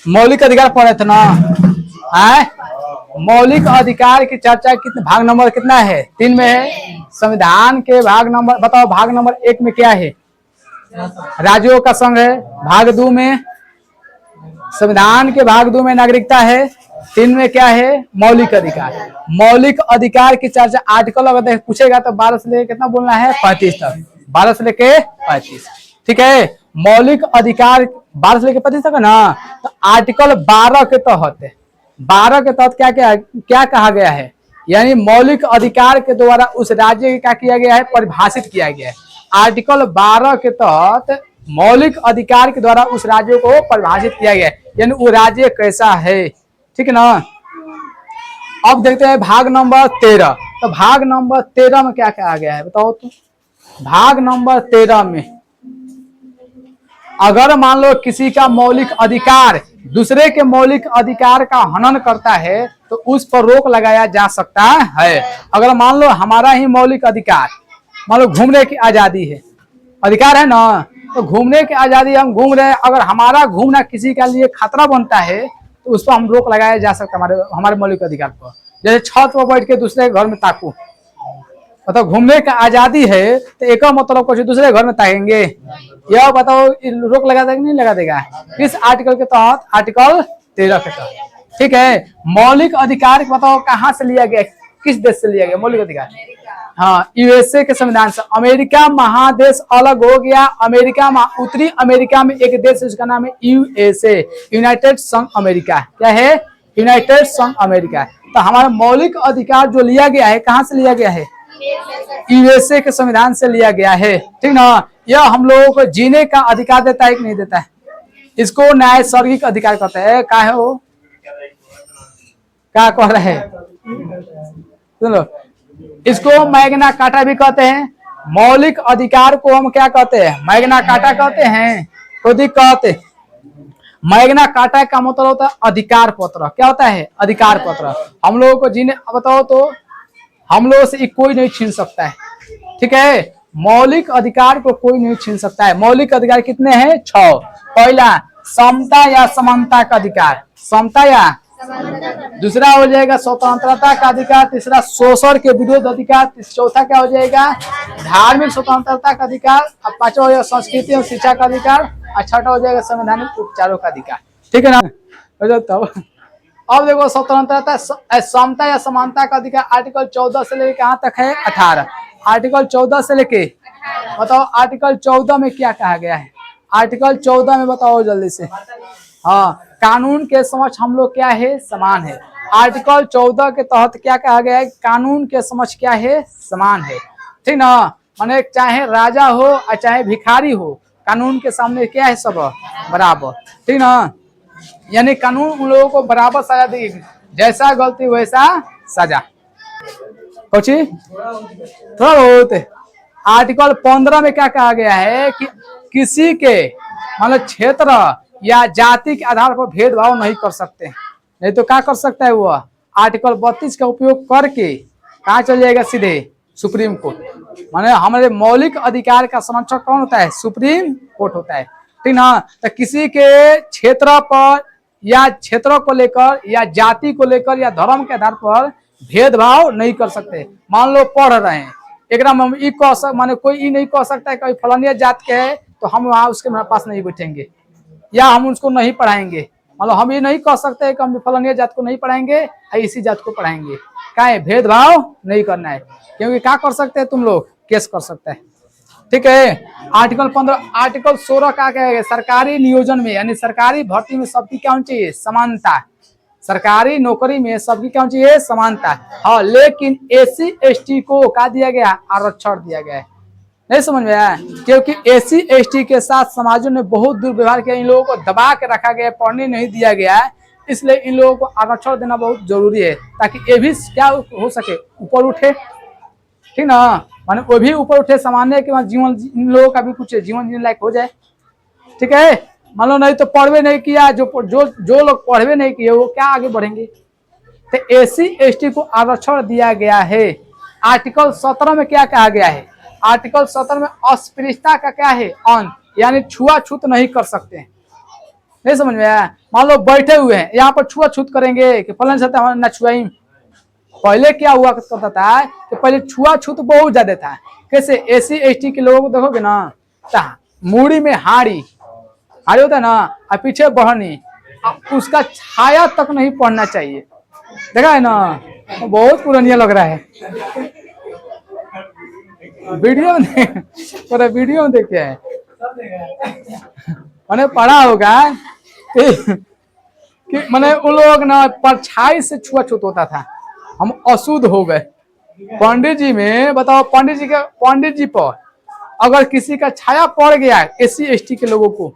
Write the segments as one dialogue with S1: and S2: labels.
S1: मौलिक अधिकार पढ़े थे ना। है मौलिक अधिकार की चर्चा कितने भाग नंबर कितना है? 3 में है। संविधान के भाग नंबर बताओ, भाग नंबर 1 में क्या है? राज्यों का संघ है। भाग 2 में संविधान के भाग 2 में नागरिकता है। 3 में क्या है? मौलिक अधिकार। मौलिक अधिकार की चर्चा आर्टिकल अगर पूछेगा तो 12 से लेकर कितना बोलना है? 35 तक। 12 से लेके 35, ठीक है। मौलिक अधिकार 12 से लेकर 35 तक है ना। तो आर्टिकल 12 के तहत 12 के तहत क्या क्या क्या कहा गया है? यानी मौलिक अधिकार के द्वारा उस राज्य का क्या किया गया है? परिभाषित किया गया है। आर्टिकल 12 के तहत मौलिक अधिकार के द्वारा उस राज्य को परिभाषित किया गया है, यानी वो राज्य कैसा है, ठीक है ना। अब देखते हैं भाग नंबर 13। तो भाग नंबर 13 में क्या कहा गया है बताओ तो। भाग नंबर 13 में अगर मान लो किसी का मौलिक अधिकार दूसरे के मौलिक अधिकार का हनन करता है तो उस पर रोक लगाया जा सकता है। अगर मान लो हमारा ही मौलिक अधिकार, मान लो घूमने की आजादी है, अधिकार है ना, तो घूमने की आजादी हम घूम रहे हैं, अगर हमारा घूमना किसी के लिए खतरा बनता है तो उस पर हम रोक लगाया जा सकता है हमारे मौलिक अधिकार पर। जैसे छत पर बैठ के दूसरे घर में ताकू, मतलब घूमने का आजादी है तो एक मतलब कुछ दूसरे घर में ताकेंगे, यह बताओ रोक लगा देगा नहीं लगा देगा? किस आर्टिकल के तहत? आर्टिकल 13 के तहत, ठीक है। मौलिक अधिकार बताओ कहाँ से लिया गया, किस देश से लिया गया मौलिक अधिकार? हाँ, यूएसए के संविधान से। अमेरिका महादेश अलग हो गया। अमेरिका उत्तरी अमेरिका में एक देश है उसका नाम है यूएसए, यूनाइटेड संघ अमेरिका। क्या है? यूनाइटेड संघ अमेरिका। तो हमारा मौलिक अधिकार जो लिया गया है कहाँ से लिया गया है? यूएसए के संविधान से लिया गया है, ठीक ना। यह हम लोगों को जीने का अधिकार देता है कि नहीं देता है? इसको नैसर्गिक अधिकार कहते हैं। क्या है वो? क्या कह रहे हैं? सुनो, इसको मैग्ना कार्टा भी कहते हैं। मौलिक अधिकार को हम क्या कहते हैं? मैग्ना कार्टा कहते हैं। खुद ही कहते मैग्ना कार्टा का मतलब होता है अधिकार पत्र। क्या होता है? अधिकार पत्र। हम लोगों को जीने बताओ तो हम लोगों से कोई नहीं छीन सकता है, ठीक है। मौलिक अधिकार को कोई नहीं छीन सकता है। मौलिक अधिकार कितने हैं? 6। पहला समता या समानता का अधिकार, समता या दूसरा हो जाएगा स्वतंत्रता का अधिकार, तीसरा शोषण के विरोध अधिकार, चौथा क्या हो जाएगा? धार्मिक स्वतंत्रता का अधिकार, और पांचवा हो जाएगा संस्कृति और शिक्षा का अधिकार, और छठा हो जाएगा संवैधानिक उपचारों का अधिकार, ठीक है ना। तब अब देखो स्वतंत्रता समता या समानता का अधिकार आर्टिकल 14 से लेके कहाँ तक है? 18। आर्टिकल 14 से लेके बताओ आर्टिकल 14 में क्या कहा गया है? आर्टिकल 14 में बताओ जल्दी से। हाँ, कानून के समक्ष हम लोग क्या है? समान है। आर्टिकल 14 के तहत क्या कहा गया है? कानून के समक्ष क्या है? समान है, ठीक ना। माने चाहे राजा हो और चाहे भिखारी हो, कानून के सामने क्या है? सब बराबर, ठीक ना। यानी कानून उन लोगों को बराबर सजा देगी, जैसा गलती वैसा सजा। कुछ थोड़ा बहुत। आर्टिकल 15 में क्या कहा गया है कि किसी के मतलब क्षेत्र या जाति के आधार पर भेदभाव नहीं कर सकते। नहीं तो क्या कर सकता है वो? आर्टिकल 32 का उपयोग करके कहाँ चल जाएगा? सीधे सुप्रीम कोर्ट। माने हमारे मौलिक अधिकार का संरक्षक कौन होता है? सुप्रीम कोर्ट होता है, ठीक ना। तो किसी के क्षेत्र पर या क्षेत्रों को लेकर या जाति को लेकर या धर्म के आधार पर भेदभाव नहीं कर सकते। मान लो पढ़ रहे हैं, एक माने कोई नहीं कह सकता है कि फलानिया जात के है तो हम वहां उसके पास नहीं बैठेंगे या हम उसको नहीं पढ़ाएंगे। मतलब हम ये नहीं कह सकते कि हम फलानिया जात को नहीं पढ़ाएंगे इसी जात को पढ़ाएंगे। क्या है? भेदभाव नहीं करना है, क्योंकि क्या कर सकते हैं तुम लोग? केस कर सकते हैं, ठीक है। आर्टिकल 15। आर्टिकल 16 का क्या है? सरकारी नियोजन में यानी सरकारी भर्ती में सबकी क्या होनी चाहिए? समानता। सरकारी नौकरी में सबकी क्या होनी चाहिए? समानता। हाँ, लेकिन एससी एसटी को क्या दिया गया? आरक्षण दिया गया है। नहीं समझ में आया? क्योंकि एससी एसटी के साथ समाजों ने बहुत दुर्व्यवहार किया, इन लोगों को दबा के रखा गया, पढ़ने नहीं दिया गया है, इसलिए इन लोगों को आरक्षण देना बहुत जरूरी है ताकि ये भी क्या हो सके? ऊपर उठे, ठीक ना। माने वो भी ऊपर उठे, सामान्य के जीवन इन लोगों का भी कुछ जीवन जीने लायक हो जाए, ठीक है। मान लो नहीं तो पढ़वे नहीं किया, जो लोग पढ़वे नहीं किए वो क्या आगे बढ़ेंगे? तो एससी एसटी को आरक्षण दिया गया है। आर्टिकल 17 में क्या कहा गया है? आर्टिकल 17 में अस्पृश्यता का क्या है? अंत, यानी छुआछूत नहीं कर सकते। नहीं समझ में आया। मान लो बैठे हुए हैं यहाँ पर छुआछूत करेंगे कि फलन से हम ना छुआई। पहले क्या हुआ करता था कि पहले छुआछूत बहुत ज्यादा था। कैसे एसी एसटी के लोगों को देखोगे ना, मूड़ी में हाड़ी होता है ना, और पीछे बढ़नी, उसका छाया तक नहीं पड़ना चाहिए। देखा है ना, बहुत पुरानिया लग रहा है। वीडियो देखे है, मैंने पढ़ा होगा कि मैंने उन लोग ना परछाई से छुआछूत होता था, हम अशुद्ध हो गए। पंडित जी में बताओ, पंडित जी पर अगर किसी का छाया पड़ गया एसी एसटी के लोगों को,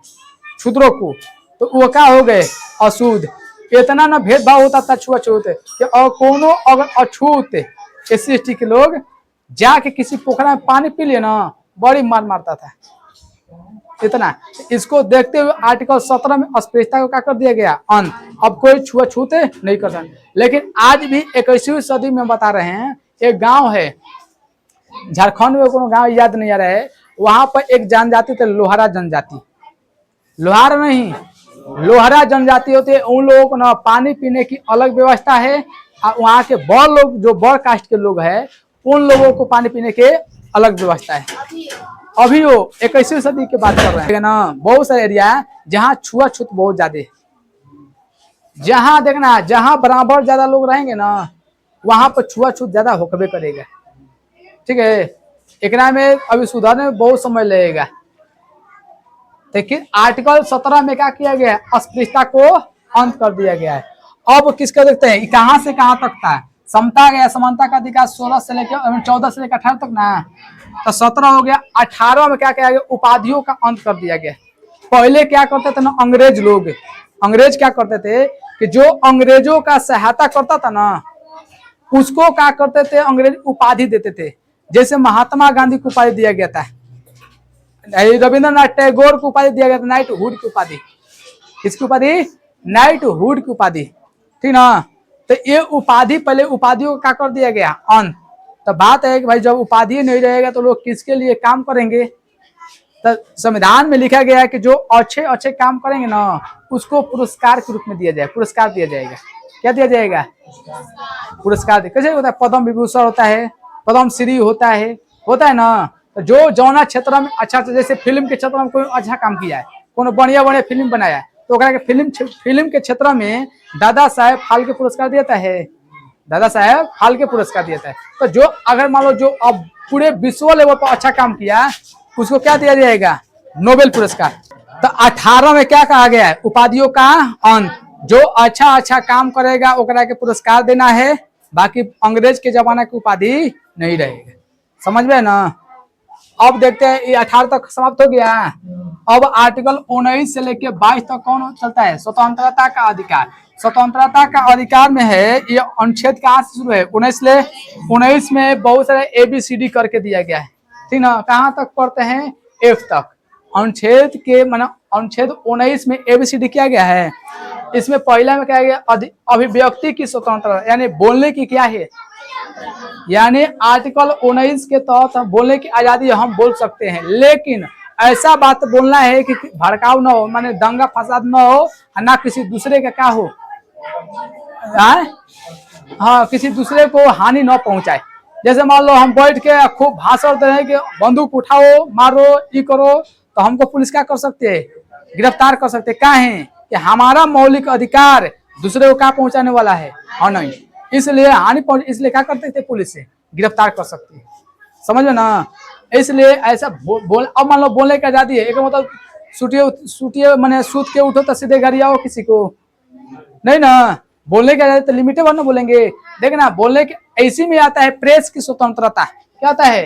S1: शूद्रों को, तो वो क्या हो गए? अशुद्ध। इतना ना भेदभाव होता था छुआछूत कि और कोनो अगर अछूत एसी एसटी के लोग जाके किसी पोखरा में पानी पी लिए ना, बड़ी मार मारता था। इतना इसको देखते हुए आर्टिकल 17 में अस्पृश्यता को क्या कर दिया गया? अंत। अब कोई छुआछूत नहीं कर सकता। लेकिन आज भी 21वीं सदी में बता रहे हैं, एक गांव है झारखंड में, कोनो गांव याद नहीं आ रहा है, वहां पर एक जनजाति थे, लोहारा जनजाति। लोहार नहीं, लोहारा जनजाति होते, उन लोगों को ना पानी पीने की अलग व्यवस्था है, और वहाँ के बड़ लोग जो बड़ कास्ट के लोग हैं उन लोगों को पानी पीने के अलग व्यवस्था है। अभी वो 21वीं सदी की बात कर रहे हैं ना, बहुत सारे एरिया है जहाँ छुआछूत बहुत ज्यादा है। जहाँ देखना, जहाँ बराबर ज्यादा लोग रहेंगे ना, वहां पर छुआछूत ज्यादा होकबे करेगा। ठीक है, एक में अभी सुधारने में बहुत समय लगेगा। लेकिन आर्टिकल 17 में क्या किया गया है? अस्पृश्यता को अंत कर दिया गया है। अब किसका देखते हैं, कहां से कहां तक था? समता गया, समानता का अधिकार 16 से लेकर 14 से लेकर 18 तक ना, तो 17 हो गया। 18 में क्या किया गया? उपाधियों का अंत कर दिया गया। पहले क्या करते थे ना अंग्रेज लोग, अंग्रेज क्या करते थे कि जो अंग्रेजों का सहायता करता था ना, उसको क्या करते थे? अंग्रेज उपाधि देते थे। जैसे महात्मा गांधी को उपाधि दिया गया था, रविंद्रनाथ टैगोर को उपाधि दिया गया था नाइटहुड की उपाधि। किसकी उपाधि? नाइटहुड की उपाधि। ठीक ना, तो ये उपाधि, पहले उपाधियों को क्या कर दिया गया? अंत। तो बात है कि भाई जब उपाधि नहीं रहेगा तो लोग किसके लिए काम करेंगे? तो संविधान में लिखा गया है कि जो अच्छे अच्छे काम करेंगे ना, उसको पुरस्कार के रूप में दिया जाए, पुरस्कार दिया जाएगा। क्या दिया जाएगा? पुरस्कार। कैसे होता है? पद्म विभूषण होता है, पद्म श्री होता है ना। तो जो जौना क्षेत्र में अच्छा, जैसे फिल्म के क्षेत्र में कोई अच्छा काम किया है, कोनो बढ़िया बढ़िया फिल्म बनाया है, तो फिल्म के क्षेत्र में दादा साहेब फाल्के पुरस्कार देता है, दादा साहेब फाल्के पुरस्कार देता है। तो जो अगर मान लो जो अब पूरे विश्व लेवल पर अच्छा काम किया, उसको क्या दिया जाएगा? नोबेल पुरस्कार। तो 18 में क्या कहा गया है? उपाधियों का अंत। जो अच्छा काम करेगा ओकरा के पुरस्कार देना है, बाकी अंग्रेज के जमाना की उपाधि नहीं रहेगा। समझ में ना? अब देखते हैं, ये 18 तक समाप्त हो गया। अब आर्टिकल 19 से लेके 22 तक कौन चलता है? स्वतंत्रता का अधिकार। स्वतंत्रता का अधिकार में है, ये अनुच्छेद कहाँ से शुरू है? 19 में बहुत सारे ABCD करके दिया गया है। ठीक ना, कहाँ तक पढ़ते हैं? F तक। अनुच्छेद के माना अनुच्छेद 19 में ABCD किया गया है। इसमें पहला में क्या गया? अभिव्यक्ति की स्वतंत्रता, यानी बोलने की क्या है, यानी आर्टिकल 19 के तहत बोलने की आजादी हम बोल सकते हैं, लेकिन ऐसा बात बोलना है कि भड़काव ना हो, माने दंगा फसाद ना हो, ना किसी दूसरे का क्या हो, हाँ, किसी दूसरे को हानि ना पहुंचाए। जैसे मान लो हम बैठ के खूब भाषण दे रहे हैं कि बंदूक उठाओ, मारो, ये करो, तो हमको पुलिस क्या कर सकते है? गिरफ्तार कर सकते। क्या है कि हमारा मौलिक अधिकार दूसरे को क्या पहुंचाने वाला है? हाँ नहीं, इसलिए हानि पहुंच, इसलिए क्या करते थे? पुलिस से गिरफ्तार कर सकती है। समझ में ना? इसलिए ऐसा बोल, अब मान लो बोलने की आजादी है, एक मतलब सुटिए मैंने सूत के उठो तो सीधे गाड़ी आओ, किसी को नहीं ना। बोलने की आजादी तो लिमिटेड ना बोलेंगे। देखना, बोलने के ऐसी में आता है प्रेस की स्वतंत्रता। क्या आता है?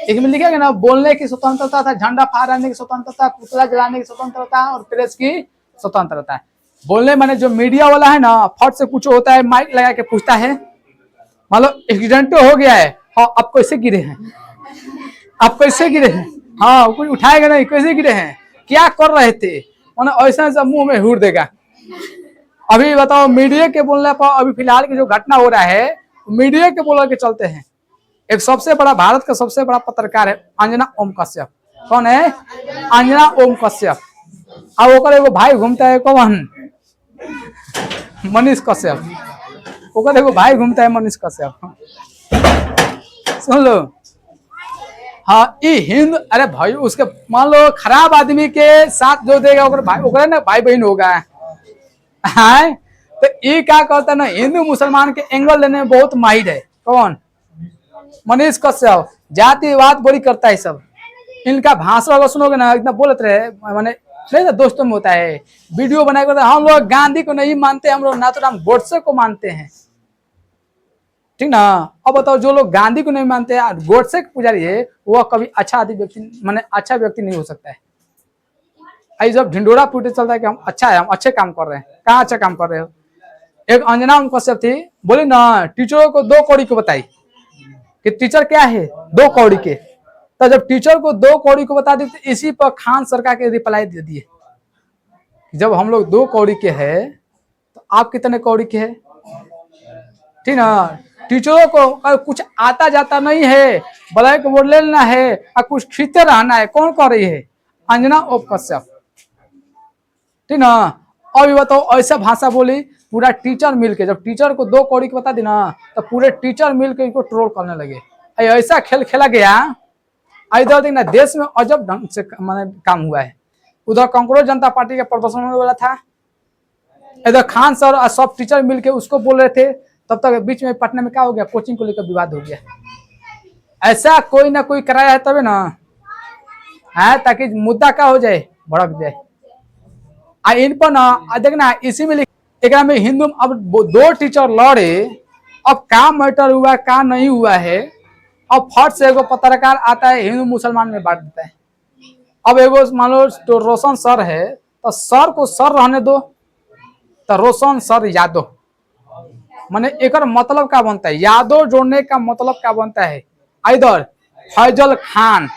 S1: एक में लिखेगा ना, बोलने की स्वतंत्रता था, झंडा फहराने की स्वतंत्रता, पुतला जलाने की स्वतंत्रता और प्रेस की स्वतंत्रता। बोलने माने जो मीडिया वाला है ना, फट से कुछ होता है, माइक लगा के पूछता है, मान लो एक्सीडेंट हो गया है, हाँ आप कैसे गिरे हैं, आप कैसे गिरे हैं, हाँ कोई उठाएगा नहीं, कैसे गिरे हैं, क्या कर रहे थे, माने ऐसा ऐसा मुंह में हुर देगा। अभी बताओ, मीडिया के बोलने पर अभी फिलहाल की जो घटना हो रहा है, मीडिया के बोलने के चलते हैं। एक सबसे बड़ा, भारत का सबसे बड़ा पत्रकार है अंजना ओम कश्यप। कौन है? अंजना ओम कश्यप। अब ओकर एगो भाई घूमता है कौन, मनीष कश्यप। ओकर एगो भाई घूमता है मनीष कश्यप, सुन लो। हाँ ये हिंद, अरे भाई उसके मान लो खराब आदमी के साथ जो देगा ओकर भाई, ओकरा ना भाई बहन होगा। है तो ये क्या कहता है ना, हिंदू मुसलमान के एंगल लेने में बहुत माहिर है। कौन? मनीष कश्यप। जातिवाद बड़ी करता है सब। इनका भाषण अगर सुनोगे ना, इतना बोलते रहे, मैंने नहीं ना दोस्तों में होता है वीडियो बनाए करते, हम लोग गांधी को नहीं मानते, हम लोग नाथुराम गोडसे को मानते हैं, ठीक ना। अब बताओ जो लोग गांधी को नहीं मानते गोडसे के पुजारी है, वो कभी अच्छा आदि व्यक्ति माने अच्छा व्यक्ति नहीं हो सकता है। आई जब ढिंडोरा पीटे चलता है कि हम अच्छा है, हम अच्छे काम कर रहे हैं, कहाँ अच्छा काम कर रहे हो। एक अंजना कश्यप थी, बोली ना टीचरों को 2 कौड़ी को बताई कि टीचर क्या है 2 कौड़ी के। तो जब टीचर को 2 कौड़ी को बता दी तो इसी पर खान सरकार के रिप्लाई दे दिए, जब हम लोग 2 कौड़ी के हैं तो आप कितने कौड़ी के हैं, ठीक ना। टीचरों को कुछ आता जाता नहीं है, ब्लैक बोर्ड लेना है और कुछ खींचते रहना है। कौन कर रही है? अंजना कश्यप, ठीक ना। अभी बताओ ऐसा भाषा बोली पूरा टीचर मिलके, जब टीचर को 2 कौड़ी की बता दी ना तो पूरे टीचर मिलके इनको ट्रोल करने लगे। ऐसा खेल खेला गया। इधर देखना देश में अजब ढंग से माने काम हुआ है। उधर कांग्रेस जनता पार्टी का प्रदर्शन होने वाला था, इधर खान सर और सब टीचर मिलके उसको बोल रहे थे। तब तक बीच में पटना में क्या हो गया, कोचिंग को लेकर विवाद हो गया। ऐसा कोई ना कोई कराया है तभी ना है, ताकि मुद्दा क्या हो जाए, भड़क जाए। इन पर ना देखना इसी में एक में हिंदू, अब 2 टीचर लड़े, अब क्या मैटर हुआ क्या नहीं हुआ है। अब फट से एगो पत्रकार आता है हिंदू मुसलमान में बांट देता है। अब एगो मान लो तो रोशन सर है, तो सर को सर रहने दो, तो रोशन सर यादव, माने एक मतलब क्या बनता है, यादव जोड़ने का मतलब क्या बनता है। इधर फैजल खान,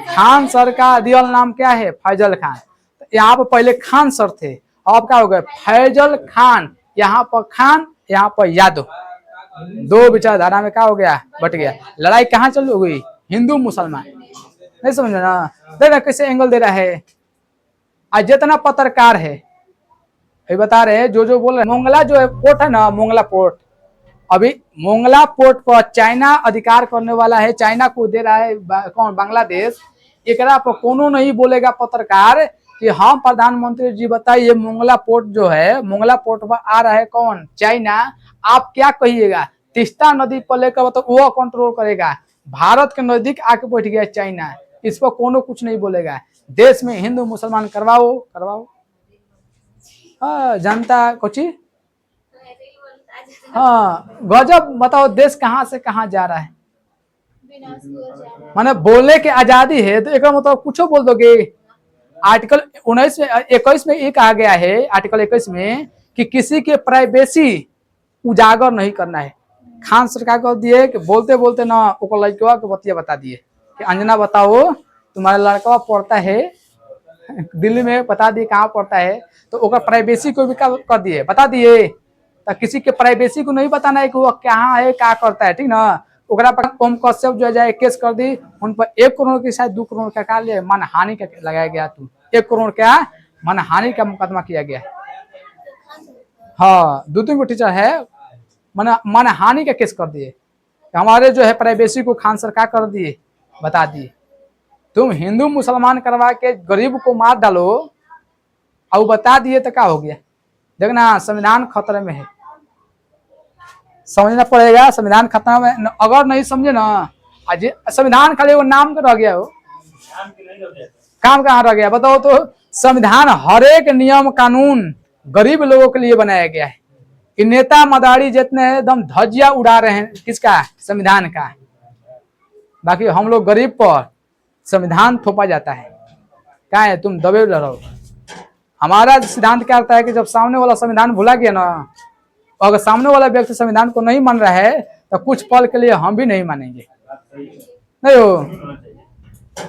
S1: खान सर का रियल नाम क्या है, फैजल खान। तो यहाँ पर पहले खान सर थे, अब क्या हो गए फैजल खान, यहाँ पर खान, यहाँ पर यादव। 2 विचारधारा में क्या हो गया, बट गया। लड़ाई कहाँ चल गई, हिंदू मुसलमान। नहीं समझ ना, देखना कैसे एंगल दे रहा है। आज जितना पत्रकार है ये बता रहे हैं, जो बोल रहे हैं, मोंगला जो है पोर्ट है ना, मोंगला पोर्ट, अभी मोंगला पोर्ट पर चाइना अधिकार करने वाला है, चाइना को दे रहा है कौन, बांग्लादेश। एकरा पर कोनो नहीं बोलेगा पत्रकार कि हाँ प्रधानमंत्री जी बताइए मोंगला पोर्ट जो है, मोंगला पोर्ट पर आ रहा है कौन, चाइना, आप क्या कहिएगा। तीस्ता नदी पर लेकर तो वो कंट्रोल करेगा, भारत के नजदीक आके बैठ गया चाइना, इस पर कोनो कुछ नहीं बोलेगा। देश में हिंदू मुसलमान करवाओ करवाओ, जनता कुछ। हाँ गजब, बताओ देश कहाँ से कहाँ जा रहा है। माने बोलने की आजादी है तो एक मतलब कुछ बोल दोगे। आर्टिकल 21 में ये कहा गया है, आर्टिकल 21 में कि किसी के प्राइवेसी उजागर नहीं करना है। खान सरकार को दिए कि बोलते बोलते ना ओकर लड़कवा के बतिया बता दिए कि अंजना बताओ तुम्हारा लड़का पढ़ता है दिल्ली में, बता दिए कहाँ पढ़ता है, तो ओकर प्राइवेसी को भी कर दिए, बता दिए। तो किसी के प्राइवेसी को नहीं बताना है कि वो कहाँ है क्या करता है, ठीक ना। ओकरा पर ओम कश्यप जो है केस कर दी, उन पर 1 करोड़ की शायद 2 करोड़ का का लिए मानहानि का लगाया गया। तू 1 करोड़ क्या मानहानि का मुकदमा किया गया। हाँ 2-3 टीचर है, मानहानि का केस कर दिए, हमारे जो है प्राइवेसी को खान सरकार कर दिए, बता दिए। तुम हिंदू मुसलमान करवा के गरीब को मार डालो और बता दिए तो क्या हो गया। देखना संविधान खतरे में है, समझना पड़ेगा। संविधान खतरा में, अगर नहीं समझे ना, आज संविधान खाली वो नाम का रह गया हो, काम कहाँ रह गया बताओ तो। संविधान हर एक नियम कानून गरीब लोगों के लिए बनाया गया है। कि नेता मदारी जितने हैं एकदम धज्जिया उड़ा रहे हैं किसका, संविधान का। बाकी हम लोग गरीब पर संविधान थोपा जाता है, क्या है तुम दबे रहो। हमारा सिद्धांत क्या रहता है कि जब सामने वाला संविधान भुला गया ना, अगर सामने वाला व्यक्ति संविधान को नहीं मान रहा है तो कुछ पल के लिए हम भी नहीं मानेंगे, नहीं हो।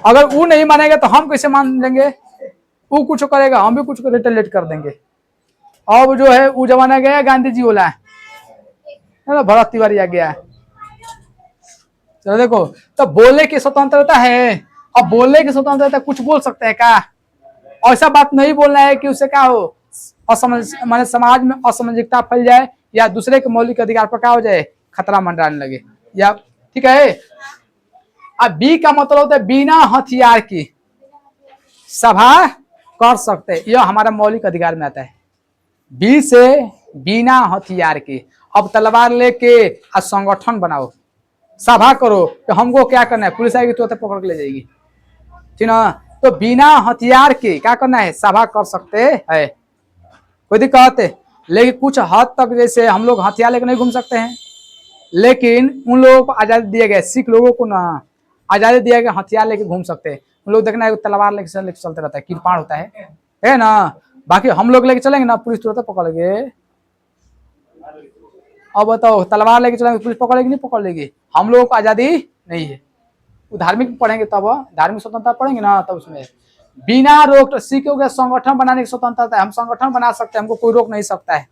S1: अगर वो नहीं मानेगा तो हम कैसे मान लेंगे, वो कुछ करेगा हम भी कुछ रिटेलेट कर देंगे। अब जो है वो जमाना गया गांधी जी बोला है, भरत तिवारी आ गया। चलो देखो, तो बोलने की स्वतंत्रता है। अब बोलने की स्वतंत्रता कुछ बोल सकते हैं क्या, ऐसा बात नहीं बोलना है कि उससे क्या हो, असमंजस, माने समाज में असमंजसता फैल जाए या दूसरे के मौलिक अधिकार पर क्या हो जाए, खतरा मंडराने लगे। या ठीक है। अब बी का मतलब होता है बिना हथियार की सभा कर सकते हैं, यह हमारा मौलिक अधिकार में आता है। बी से बिना हथियार के, अब तलवार लेके आज संगठन बनाओ, सभा करो कि हमको क्या करना है, पुलिस आएगी तो पकड़ के ले जाएगी, ठीक ना। तो बिना हथियार के क्या करना है, सभा कर सकते हैं, कोई दिक्कत है। लेकिन कुछ हद तक जैसे हम लोग हथियार लेकर नहीं घूम सकते हैं, लेकिन उन लोगों को आजादी दिया गया, सिख लोगों को ना आजादी दिया गया, हथियार लेके घूम सकते हैं। उन लोग देखना है तलवार लेके चलते रहता है, किरपाण होता है ना। बाकी हम लोग लेके चलेंगे ना, पुलिस तुरंत पकड़ लेंगे। अब बताओ तलवार लेके चलेंगे, पुलिस पकड़ेगी नहीं पकड़ लेगी, हम लोगों को आजादी नहीं है। धार्मिक पढ़ेंगे तब, धार्मिक स्वतंत्रता पढ़ेंगे ना, तब उसमें बिना रोक सिखों के संगठन बनाने की स्वतंत्रता है, हम संगठन बना सकते हैं, हमको कोई रोक नहीं सकता है।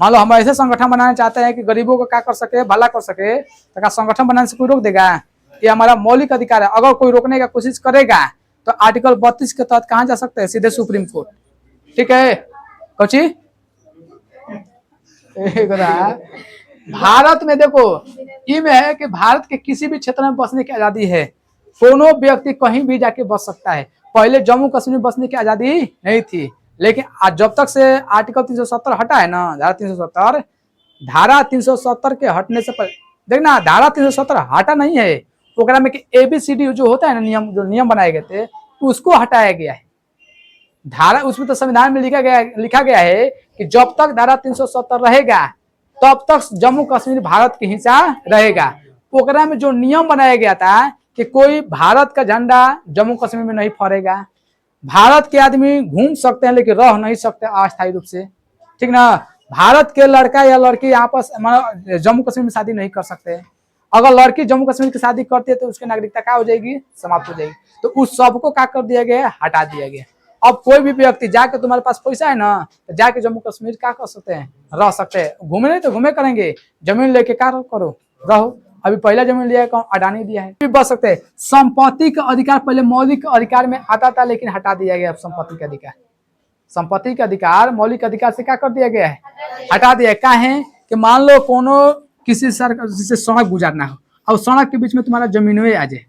S1: मान लो हम ऐसे संगठन बनाना चाहते हैं कि गरीबों को क्या कर सके, भला कर सके, तो क्या संगठन बनाने से कोई रोक देगा? ये हमारा मौलिक अधिकार है। अगर कोई रोकने की कोशिश करेगा तो आर्टिकल 32 के तहत कहाँ जा सकते हैं, सीधे सुप्रीम कोर्ट, ठीक है। कोची भारत में देखो ये में है कि भारत के किसी भी क्षेत्र में बसने की आजादी है, कोनो व्यक्ति कहीं भी जाके बस सकता है। पहले जम्मू कश्मीर में बसने की आजादी नहीं थी, लेकिन आज जब तक से आर्टिकल 370 हटा है ना, धारा 370 के हटने से पहले देखना, धारा 370 हटा नहीं है, प्रोग्राम में ABCD जो होता है ना, नियम जो नियम बनाए गए थे उसको हटाया गया है। धारा उसमें तो संविधान में लिखा गया है कि जब तक धारा 370 रहेगा तब तक जम्मू कश्मीर भारत की हिस्सा रहेगा। प्रोग्राम में जो नियम बनाया गया था कि कोई भारत का झंडा जम्मू कश्मीर में नहीं फहरेगा, भारत के आदमी घूम सकते हैं लेकिन रह नहीं सकते अस्थायी रूप से, ठीक ना। भारत के लड़का या लड़की आपस जम्मू कश्मीर में शादी नहीं कर सकते। अगर लड़की जम्मू कश्मीर की शादी करती है तो उसकी नागरिकता क्या हो जाएगी, समाप्त हो जाएगी। तो उस सबको क्या कर दिया गया, हटा दिया गया। अब कोई भी व्यक्ति जाके, तुम्हारे पास पैसा है ना, तो जाके जम्मू कश्मीर क्या कर सकते हैं, रह सकते हैं। घूमे नहीं तो घूमे करेंगे, जमीन लेके क्या करो, रहो। अभी पहला जमीन लिया है अडानी दिया है, बच सकते हैं। संपत्ति का अधिकार पहले मौलिक अधिकार में आता था, लेकिन हटा दिया गया। अब संपत्ति का अधिकार, संपत्ति का अधिकार मौलिक अधिकार से क्या कर दिया गया है, हटा दिया है। क्या है कि मान लो कोनो किसी सरकार से सड़क गुजारना हो, अब सड़क के बीच में तुम्हारा जमीन में आ जाए,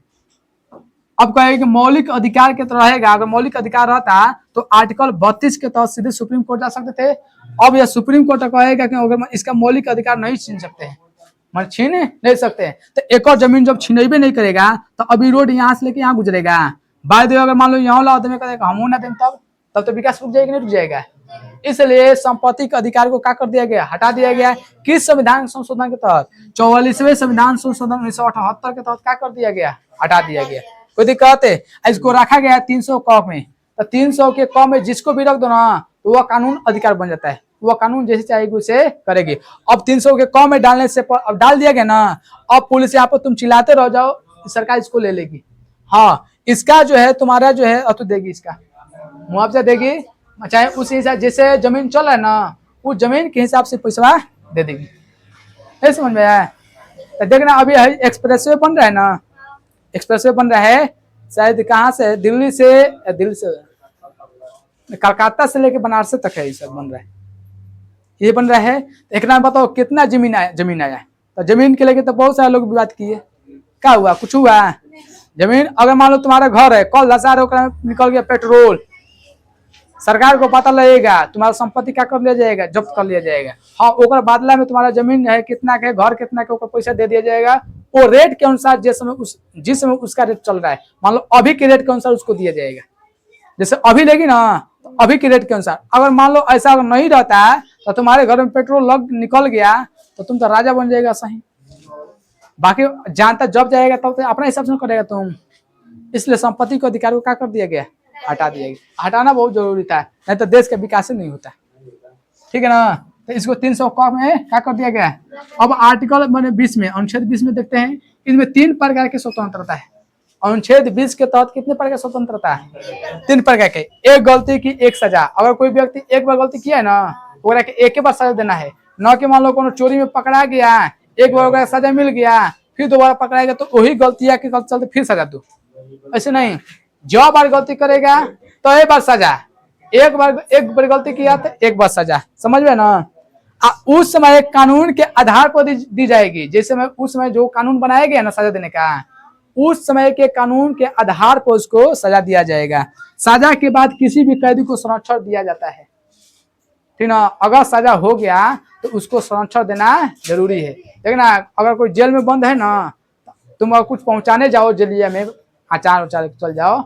S1: अब कहे कि मौलिक अधिकार के तरह रहेगा। अगर मौलिक अधिकार रहता तो आर्टिकल 32 के तहत सीधे सुप्रीम कोर्ट जा सकते थे। अब यह सुप्रीम कोर्ट कहेगा कि अगर इसका मौलिक अधिकार नहीं छीन सकते हैं, मतलब छीन नहीं सकते हैं, तो एक और जमीन जब छीनेबे नहीं करेगा तो अभी रोड यहाँ से लेके यहाँ गुजरेगा, बाय दे अगर मान लो यहाँ ला आदमी कहेगा हम ना दें, तब तो विकास रुक जाएगा, नहीं रुक जाएगा। इसलिए संपत्ति के अधिकार को क्या कर दिया गया, हटा दिया गया। किस संविधान संशोधन के तहत, 44वें संविधान संशोधन 1978 के तहत क्या कर दिया गया, हटा दिया गया। कोई दिक्कत है? इसको रखा गया 300 क में, तो 300 के क में जिसको भी रख दो ना तो वह कानून अधिकार बन जाता है, वह कानून जैसे चाहेगी उसे करेगी। अब 300 के क में डालने से अब डाल दिया गया ना, अब पुलिस यहाँ पर तुम चिल्लाते रह जाओ, सरकार इसको ले लेगी। हाँ, इसका जो है तुम्हारा जो है तो देगी, इसका मुआवजा देगी, चाहे उस हिसाब जैसे जमीन चल रहा है ना, उस जमीन के हिसाब से पैसा दे देगी। है समझ में आया? तो देखना अभी एक्सप्रेसवे बन रहा है ना, एक्सप्रेसवे बन रहा है शायद कहाँ से, दिल्ली से कलकत्ता से लेके बनारस तक है, ये सब बन रहा है, ये बन रहा है। एक नाम बताओ कितना जमीन आया। तो जमीन के लेके तो बहुत सारे लोग विवाद किए, क्या हुआ, कुछ हुआ? जमीन अगर मान लो तुम्हारा घर है, कल धसा रहे निकल गया पेट्रोल, सरकार को पता लगेगा, तुम्हारा संपत्ति क्या कर लिया जाएगा, जब्त कर लिया जाएगा। हाँ, ओकर बदला में तुम्हारा जमीन है कितना के, घर कितना के, ऊपर पैसा दे दिया जाएगा। वो रेट के अनुसार जिस समय उसका रेट चल रहा है, मान लो अभी के रेट के अनुसार उसको दिया जाएगा। जैसे अभी लेगी ना तो अभी के रेट के अनुसार। अगर मान लो ऐसा अगर नहीं रहता है तो तुम्हारे घर में पेट्रोल निकल गया तो तुम तो राजा बन जाएगा सही। बाकी जानता जब जाएगा तब तो अपने हिसाब से करेगा तुम। इसलिए संपत्ति को अधिकार को क्या कर दिया गया, हटा दिया गया। हटाना बहुत जरूरी था, नहीं तो देश का विकास नहीं होता, ठीक है ना। तो इसको 300 क में क्या कर दिया गया। अब आर्टिकल मैंने 20 में, अनुच्छेद 20 में देखते हैं, इसमें 3 प्रकार की स्वतंत्रता है। अनुच्छेद 20 के तहत कितने प्रकार की स्वतंत्रता है, 3 प्रकार के। एक गलती की एक सजा, अगर कोई व्यक्ति एक बार गलती किया है ना तो एक ही बार सजा देना है, न कि मान लो कोनो चोरी में पकड़ा गया, एक बार सजा मिल गया, फिर दोबारा पकड़ाएगा तो वही गलतियां के चलते फिर सजा दो, ऐसे नहीं। जो बार गलती करेगा तो एक बार सजा, एक बार गलती किया तो एक बार सजा, समझ में ना। उस समय कानून के आधार पर दी जाएगी, जैसे मैं उस समय जो कानून बनाया गया ना सजा देने का, उस समय के कानून के आधार पर उसको सजा दिया जाएगा। सजा के बाद किसी भी कैदी को संरक्षण दिया जाता है, ठीक ना। अगर सजा हो गया तो उसको संरक्षण देना जरूरी है। देखना अगर कोई जेल में बंद है ना, तुम अगर कुछ पहुंचाने जाओ जेलिया में, अचार उचार चल जाओ,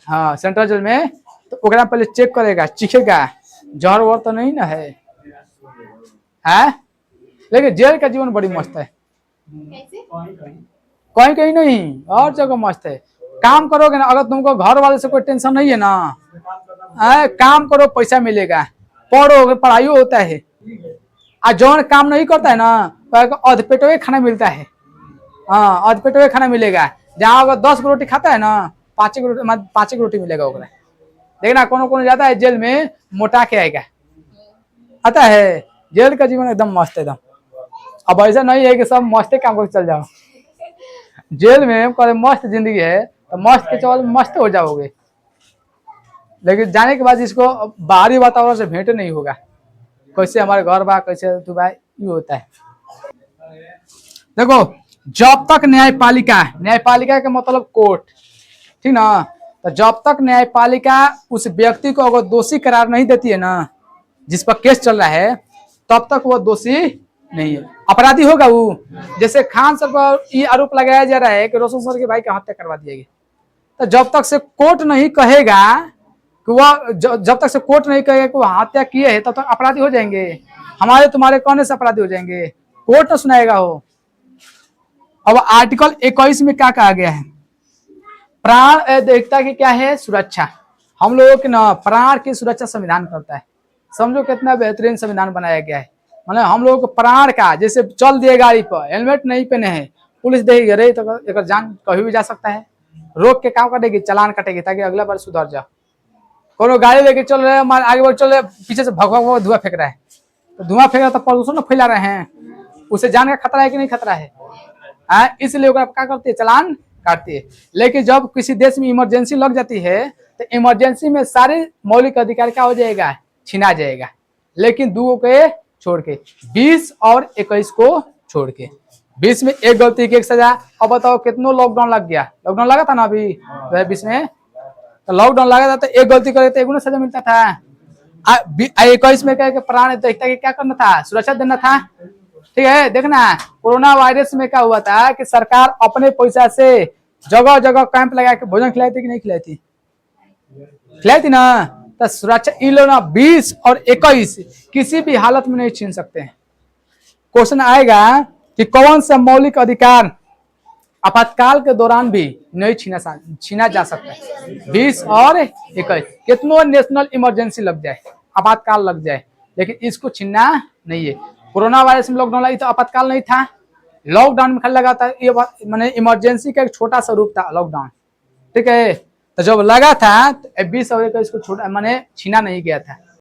S1: हाँ सेंट्रल जेल में, तो ओकरा पहले चेक करेगा, चीखेगा जहर वहर तो नहीं ना है, लेकिन जेल का जीवन बड़ी मस्त है, कहीं कहीं नहीं और जगह मस्त है। काम करोगे ना, अगर तुमको घर वाले से कोई टेंशन नहीं है ना, काम करो पैसा मिलेगा, पढ़ोगे पढ़ाई होता है। और जौन काम नहीं करता है ना, अधपेटवे खाना मिलता है, हाँ अधपेटवे खाना मिलेगा। जहाँ अगर 10 रोटी खाता है ना, 5 रोटी मिलेगा ओकरा। देखना कौन जाता है जेल में मोटा के आएगा, आता है। जेल का जीवन एकदम मस्त है एकदम। अब ऐसा नहीं है कि सब मस्ते काम करके चल जाओ, जेल में मस्त जिंदगी है तो मस्त के चल मस्त हो जाओगे, लेकिन जाने के बाद इसको बाहरी वातावरण से भेंट नहीं होगा, कैसे हमारे घर बा कैसे तू भाई ये होता है। देखो जब तक न्यायपालिका के मतलब कोर्ट, ठीक ना, तो जब तक न्यायपालिका उस व्यक्ति को अगर दोषी करार नहीं देती है ना, जिस पर केस चल रहा है, तब तक वो दोषी नहीं है, अपराधी होगा वो। जैसे खान सर पर ये आरोप लगाया जा रहा है कि रोशन सर के भाई की हत्या करवा दी गई, तो जब तक से कोर्ट नहीं कहेगा कि वह जब तक से कोर्ट नहीं कहेगा कि वह हत्या किए है, तब तक अपराधी हो जाएंगे। हमारे तुम्हारे कहने से अपराधी हो जाएंगे, कोर्ट न सुनाएगा हो। अब आर्टिकल 21 में क्या कहा गया है, प्राण एकता की क्या है सुरक्षा। हम लोगों की ना प्राण की सुरक्षा संविधान करता है। समझो कितना बेहतरीन संविधान बनाया गया है। मतलब हम लोगों को प्राण का, जैसे चल दिए गाड़ी पर हेलमेट नहीं पहने हैं, पुलिस देगी अरे तो एक जान कहीं भी जा सकता है, रोक के काम कटेगी, चालान कटेगी, ताकि अगला बार सुधर जाओ। कोनो गाड़ी लेके चल रहे हैं, आगे बढ़ चल रहे, पीछे से भग भग धुआं फेंक रहा है, तो धुआं फेंक रहा तो प्रदूषण फैला रहे हैं, उसे जान का खतरा है कि नहीं खतरा है, इसलिए क्या करती है चालान काटती है। लेकिन जब किसी देश में इमरजेंसी लग जाती है, तो इमरजेंसी में सारे मौलिक अधिकार क्या हो जाएगा, छीना जाएगा। लेकिन 2 के छोड़ के, 20 और 21 को छोड़ के, 20 में एक गलती की एक सजा। अब बताओ कितनों लॉकडाउन लग गया, लॉकडाउन लगा था ना अभी 2020 में, तो लॉकडाउन लगा था तो एक गलती करे तो एक सजा मिलता था। 21 में कह के प्राण एकता क्या करना था, सुरक्षा देना था, ठीक है। देखना कोरोना वायरस में क्या हुआ था कि सरकार अपने पैसा से जगह जगह कैंप लगा के भोजन खिलाई थी कि नहीं खिलाई थी, खिलाई थी ना। तो सुरक्षा इन लोग ना 20 और 21 किसी भी हालत में नहीं छीन सकते हैं। क्वेश्चन आएगा कि कौन सा मौलिक अधिकार आपातकाल के दौरान भी नहीं छीना जा सकता है। 20 और 21 कितनों नेशनल इमरजेंसी लग जाए, आपातकाल लग जाए, लेकिन इसको छीनना नहीं है। कोरोना वायरस में लॉकडाउन लगी तो आपातकाल नहीं था, लॉकडाउन में लगा था, ये मैंने इमरजेंसी का एक छोटा सा रूप था लॉकडाउन, ठीक है। तो जब लगा था तो 20 और 21 को छोटा मैंने छीना नहीं गया था।